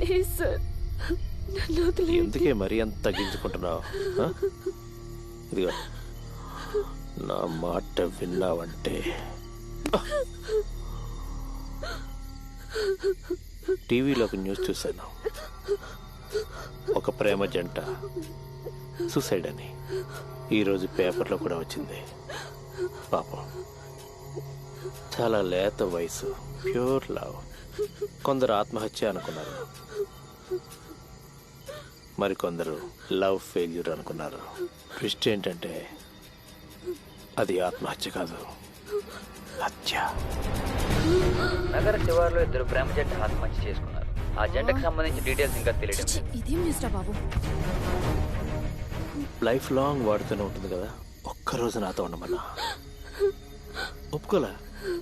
Please sir, నన్ను వదిలేయండి. ఎందుకే మరీ అంత తగ్గించుకుంటున్నావు? ఇదిగో నా మాట విన్నావంటే టీవీలో ఒక న్యూస్ చూశాను. ఒక ప్రేమ జంట సూసైడ్ అని ఈరోజు పేపర్లో కూడా వచ్చింది. పాపం, చాలా లేత వయసు, ప్యూర్ లవ్. కొందరు ఆత్మహత్య అనుకున్నారు, మరికొందరు లవ్ ఫెయిల్యూర్ అనుకున్నారు. ట్విస్ట్ ఏంటంటే అది ఆత్మహత్య కాదు, హత్య. నగర శివారులో ఇద్దరు ప్రేమ జంట ఆత్మహత్య చేసుకున్నారు. ఆ జంటకు సంబంధించిన డీటెయిల్స్ ఇంకా తెలియడం. ఇదేం న్యూస్ రా బాబు? లైఫ్ లాంగ్ వాడుతూనే ఉంటుంది కదా, ఒక్కరోజు నాతో ఉండమన్నా ఒప్పుకోలే.